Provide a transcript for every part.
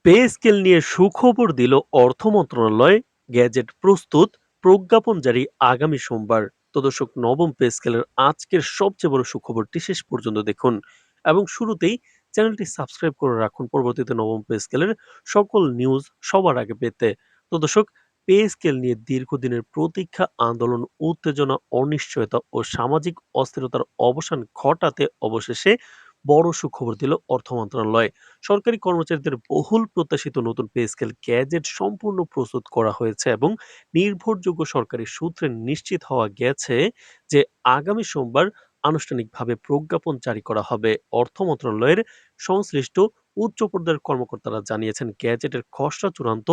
Pay scale নিয়ে সুখবর দিল অর্থ মন্ত্রণালয়। গ্যাজেট প্রস্তুত, প্রজ্ঞাপন জারি আগামী সোমবার। তো দর্শক, নবম পে স্কেলের আজকের সবচেয়ে বড় সুখবরটি শেষ পর্যন্ত দেখুন এবং শুরুতেই চ্যানেলটি সাবস্ক্রাইব করে রাখুন পরবর্তীতে নবম পে স্কেলের সকল নিউজ সবার আগে পেতে। তো দর্শক, পে স্কেল নিয়ে দীর্ঘদিনের প্রতীক্ষা, আন্দোলন, উত্তেজনা, অনিশ্চয়তা ও সামাজিক অস্থিরতার অবসান ঘটাতে অবশেষে বড় সুখবর দিল অর্থ মন্ত্রণালয়। সরকারি কর্মচারীদের বহুল প্রত্যাশিত নতুন পে স্কেল গ্যাজেট সম্পূর্ণ প্রস্তুত করা হয়েছে এবং নির্ভরযোগ্য সরকারি সূত্রে নিশ্চিত হওয়া গেছে যে আগামী সোমবার আনুষ্ঠানিকভাবে প্রজ্ঞাপন জারি করা হবে। অর্থ মন্ত্রণালয়ের সংশ্লিষ্ট উচ্চ পর্যায়ের কর্মকর্তারা জানিয়েছেন, গ্যাজেটের খসড়া চূড়ান্ত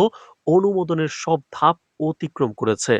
অনুমোদনের সব ধাপ অতিক্রম করেছে।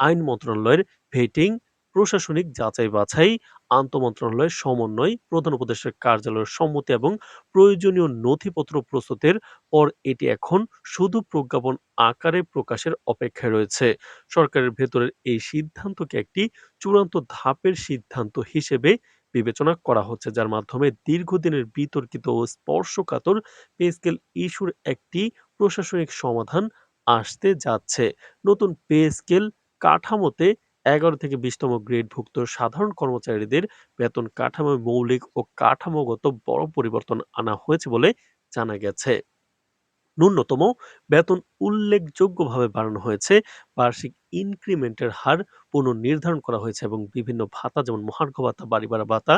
আইন মন্ত্রণালয়ের ভেটিং, প্রশাসনিক যাচাই বাছাই, আন্তঃমন্ত্রণালয়ের সমন্বয়, প্রধান উপদেষ্টার কার্যালয়ের সম্মতি এবং প্রয়োজনীয় নথিপত্র প্রস্তুতের পর এটি এখন শুধু প্রজ্ঞাপন আকারে প্রকাশের অপেক্ষায় রয়েছে। সরকারের ভেতরের এই সিদ্ধান্তকে একটি চূড়ান্ত ধাপের সিদ্ধান্ত হিসেবে বিবেচনা করা হচ্ছে, যার মাধ্যমে দীর্ঘদিনের বিতর্কিত ও স্পর্শকাতর পে স্কেল ইস্যুর একটি প্রশাসনিক সমাধান আসতে যাচ্ছে। নতুন পে স্কেল কাঠামোতে ১১ থেকে ২০তম গ্রেডভুক্ত সাধারণ কর্মচারীদের বেতন কাঠামোয় মৌলিক ও কাঠামোগত বড় পরিবর্তন আনা হয়েছে বলে জানা গেছে। ন্যূনতম বেতন উল্লেখযোগ্যভাবে বাড়ানো হয়েছে, বার্ষিক ইনক্রিমেন্টের হার পুনর্নির্ধারণ করা হয়েছে এবং বিভিন্ন ভাতা যেমন মহার্ঘ ভাতা, বাড়ি ভাড়া ভাতা,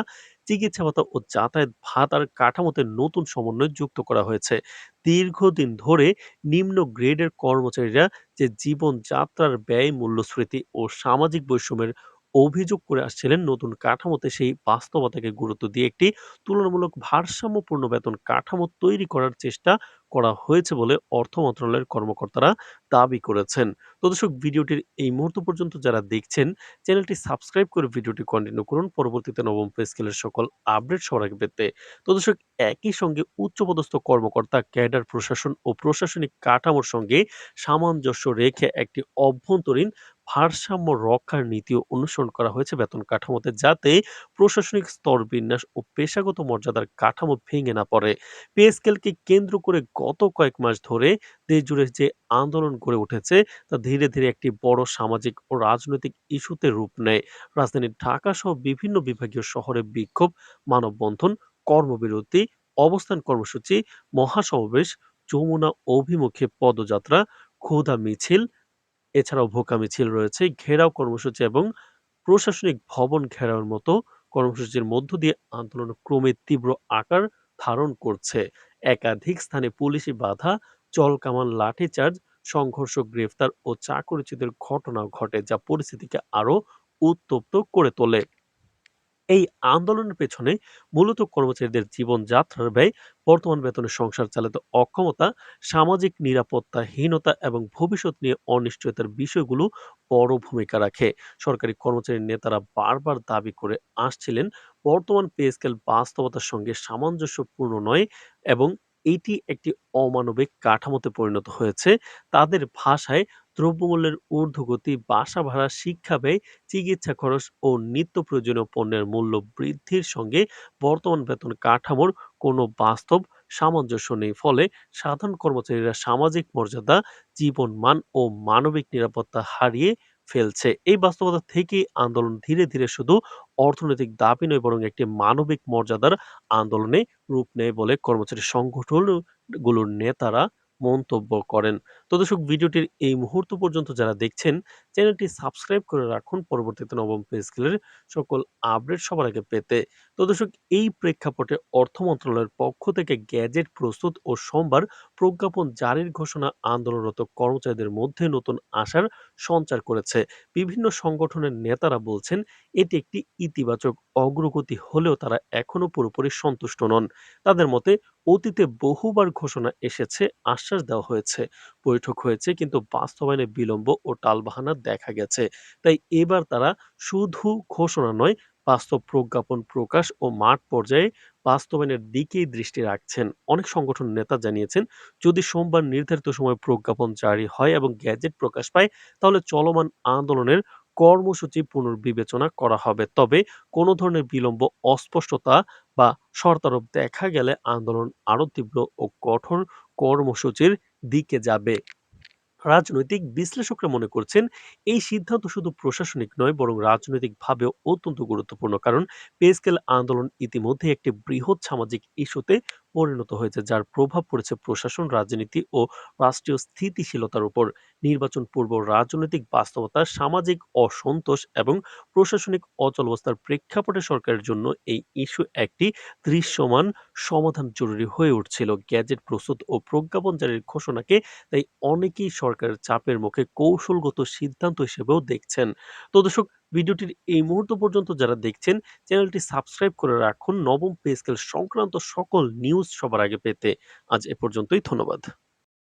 চিকিৎসা ভাতা ও যাতায়াত ভাতার কাঠামোতে নতুন সমন্বয় যুক্ত করা হয়েছে। দীর্ঘদিন ধরে নিম্ন গ্রেডের কর্মচারীরা যে জীবনযাত্রার ব্যয়, মূল্যস্ফীতি ও সামাজিক বৈষম্যের অভিযোগ করে আসছিলেন, নতুন কাঠামোতে সেই বাস্তবতাকে গুরুত্ব দিয়ে একটি তুলনামূলক ভারসাম্যপূর্ণ বেতন কাঠামো তৈরি করার চেষ্টা করা হয়েছে বলে অর্থ মন্ত্রণালয়ের কর্মকর্তারা দাবি করেছেন। তো দর্শক, ভিডিওটির এই মুহূর্ত পর্যন্ত যারা দেখছেন, চ্যানেলটি সাবস্ক্রাইব করে ভিডিওটি কন্টিনিউ করুন পরবর্তীতে নবম পে স্কেলের সকল আপডেট সবার আগে পেতে। তো দর্শক, একই সঙ্গে উচ্চপদস্থ কর্মকর্তা, ক্যাডার, প্রশাসন ও প্রশাসনিক কাঠামোর সঙ্গে সামঞ্জস্য রেখে একটি অভ্যন্তরীণ ভারসাম্য রক্ষার নীতিও অনুসরণ করা হয়েছে বেতন কাঠামোতে, যাতে প্রশাসনিক স্তর বিন্যাস ও পেশাগত মর্যাদার কাঠামো ভেঙে না পড়ে। পে স্কেলকে কেন্দ্র করে গত কয়েক মাস ধরে দেশজুড়ে যে আন্দোলন গড়ে উঠেছে, তা ধীরে ধীরে একটি বড় সামাজিক ও রাজনৈতিক ইস্যুতে রূপ নেয়। রাজধানী ঢাকা সহ বিভিন্ন বিভাগীয় শহরে বিক্ষোভ, মানববন্ধন, কর্মবিরতি, অবস্থান কর্মসূচি, মহাসমাবেশ, যমুনা অভিমুখে পদযাত্রা, ক্ষুধা মিছিল, এছাড়াও ভোকা মিছিল রয়েছে, ঘেরাও কর্মসূচি এবং প্রশাসনিক ভবন ঘেরাওয়ের মতো কর্মসূচির মধ্য দিয়ে আন্দোলন ক্রমে তীব্র আকার ধারণ করছে। একাধিক স্থানে পুলিশি বাধা, জলকামান, লাঠিচার্জ, সংঘর্ষ, গ্রেফতার ও চাকরিচ্যুতের ঘটনাও ঘটে, যা পরিস্থিতিকে আরো উত্তপ্ত করে তোলে। এই আন্দোলনের পেছনে মূলত কর্মচারীদের জীবনযাত্রার ব্যয়, বর্তমান বেতনে সংসার চালাতে অক্ষমতা, সামাজিক নিরাপত্তাহীনতা এবং ভবিষ্যৎ নিয়ে অনিশ্চয়তার বিষয়গুলো বড় ভূমিকা রাখে। সরকারি কর্মচারীর নেতারা বারবার দাবি করে আসছিলেন, বর্তমান পে স্কেল বাস্তবতার সঙ্গে সামঞ্জস্যপূর্ণ নয় এবং এটি একটি অমানবিক কাঠামোতে পরিণত হয়েছে। তাদের ভাষায়, দ্রব্যমূল্যের ঊর্ধ্বগতি, বাসা ভাড়া, শিক্ষা ব্যয়, চিকিৎসা খরচ ও নিত্য প্রয়োজনীয় পণ্যের মূল্য বৃদ্ধির সঙ্গে বর্তমান বেতন কাঠামোর কোনো বাস্তব সামঞ্জস্য নেই। ফলে সাধারণ কর্মচারীরা সামাজিক মর্যাদা, জীবনমান ও মানবিক নিরাপত্তা হারিয়ে ফেলছে। এই বাস্তবতা থেকেই আন্দোলন ধীরে ধীরে শুধু অর্থনৈতিক দাবি নয়, বরং একটি মানবিক মর্যাদার আন্দোলনে রূপ নেয় বলে কর্মচারী সংগঠনগুলোর নেতারা মন্তব্য করেন। তো দর্শক, ভিডিওটির এই মুহূর্ত পর্যন্ত যারা দেখছেন, চ্যানেলটি সাবস্ক্রাইব করে রাখুন পরবর্তীতে নবম পে স্কেলের সকল আপডেট সবার আগে পেতে। তো দর্শক, এই প্রেক্ষাপটে অর্থ মন্ত্রণালয়ের পক্ষ থেকে গ্যাজেট প্রস্তুত ও সোমবার প্রজ্ঞাপন জারির ঘোষণা আন্দোলনরত কর্মচারীদের মধ্যে নতুন আশার সঞ্চার করেছে। বিভিন্ন সংগঠনের নেতারা বলছেন, এটি একটি ইতিবাচক অগ্রগতি হলেও তারা এখনো পুরোপুরি সন্তুষ্ট নন। তাদের মতে, অতীতে বহুবার ঘোষণা এসেছে, আশ্বাস দেওয়া হয়েছে, বৈঠক হয়েছে, কিন্তু বাস্তবায়নে বিলম্ব ও টালবাহানা দেখা গেছে। তাই এবার তারা শুধু ঘোষণা নয়, বাস্তব প্রজ্ঞাপন প্রকাশ ও মাঠ পর্যায়ে বাস্তবায়নের দিকেই দৃষ্টি রাখছেন। অনেক সংগঠন নেতা জানিয়েছেন, যদি সোমবার নির্ধারিত সময়ে প্রজ্ঞাপন জারি হয় এবং গ্যাজেট প্রকাশ পায়, তাহলে চলমান আন্দোলনের কর্মসূচি পুনর্বিবেচনা করা হবে। তবে কোনো ধরনের বিলম্ব, অস্পষ্টতা বা শর্তারোপ দেখা গেলে আন্দোলন আরো তীব্র ও কঠোর কর্মসূচির দিকে যাবে। রাজনৈতিক বিশ্লেষকরা মনে করছেন এই সিদ্ধান্ত শুধু প্রশাসনিক নয় বরং রাজনৈতিকভাবেও অত্যন্ত গুরুত্বপূর্ণ, কারণ পে স্কেল আন্দোলন ইতিমধ্যে একটি বৃহৎ সামাজিক ইস্যুতে পরিণত হয়েছে, যার প্রভাব পড়েছে প্রশাসন, রাজনীতি ও রাষ্ট্রীয় স্থিতিশীলতার উপর। নির্বাচন পূর্ব রাজনৈতিক বাস্তবতা, সামাজিক অসন্তোষ এবং প্রশাসনিক অচলাবস্থার প্রেক্ষাপটে সরকারের জন্য এই ইস্যু একটি দৃশ্যমান সমাধান জরুরি হয়ে উঠছিল। গ্যাজেট প্রস্তুত ও প্রজ্ঞাপন জারির ঘোষণাকে তাই অনেকেই সরকারের চাপের মুখে কৌশলগত সিদ্ধান্ত হিসেবেও দেখছেন। তো দর্শক, ভিডিওটির এই মুহূর্ত পর্যন্ত যারা দেখছেন, চ্যানেলটি সাবস্ক্রাইব করে রাখুন নবম পে স্কেল সংক্রান্ত সকল নিউজ সবার আগে পেতে। আজ এ পর্যন্তই, ধন্যবাদ।